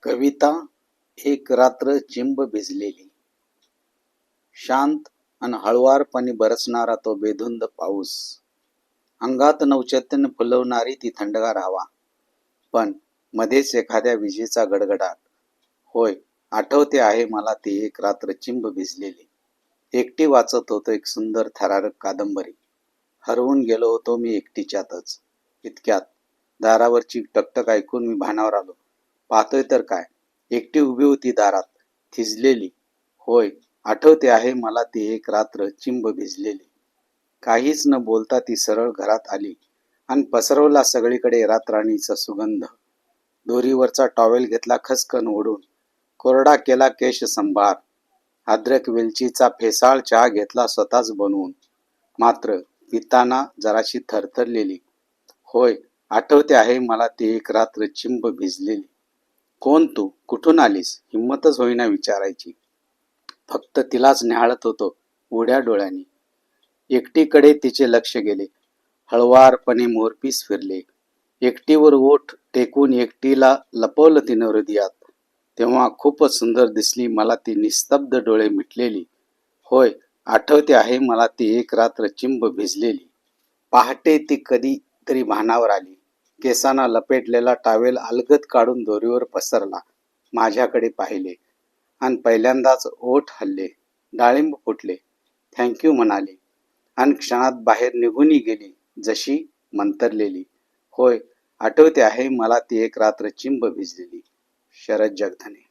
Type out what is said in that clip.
कविता एक रात्र चिंब भिजलेली. शांत आणि हळुवारपणे बरसणारा तो बेधुंद पाऊस, अंगात नवचैतन्य फुलवणारी ती थंडगार हवा, पण मध्येच एखाद्या विजेचा गडगडाट. होय, आठवते आहे मला ती एक रात्र चिंब भिजलेली. एकटी वाचत होतो एक सुंदर थरारक कादंबरी. हरवून गेलो होतो मी एकटीच्यातच. इतक्यात दारावरची टकटक ऐकून मी भानावर आलो. पाहतोय तर काय, एकटी उभी होती दारात, थिजलेली. होय, आठवते आहे मला ती एक रात्र चिंब भिजलेली. काहीच न बोलता ती सरळ घरात आली आणि पसरवला सगळीकडे रातराणीचा सुगंध. दोरीवरचा टॉवेल घेतला खसकन ओढून, कोरडा केला केश संभार. अद्रक वेलचीचा फेसाळ चहा घेतला स्वतःच बनवून, मात्र पिताना जराशी थरथरलेली. होय, आठवते आहे मला ती एक रात्र चिंब भिजलेली. कोण तू, कुठून आलीस, हिंमतच होईना विचारायची. फक्त तिलाच निहाळत होतो उघड्या डोळ्यांनी. एकटीकडे तिचे लक्ष गेले. हळुवारपणे मोरपीस फिरले. एकटीवर ओठ टेकून एकटीला लपवलं तिनं हृदयात. तेव्हा खूपच सुंदर दिसली मला ती निस्तब्ध डोळे मिटलेली. होय, आठवते आहे मला ती एक रात्र चिंब भिजलेली. पहाटे ती कधी तरी भानावर आली. केसांना लपेटलेला टावेल अलगद काढून दोरीवर पसरला. माझ्याकडे पाहिले आणि पहिल्यांदाच ओठ हलले. डाळिंब फुटले. थँक्यू म्हणाली आणि क्षणात बाहेर निघूनही गेली, जशी मंतरलेली. होय, आठवते आहे मला ती एक रात्र चिंब भिजलेली. शरद जगधने.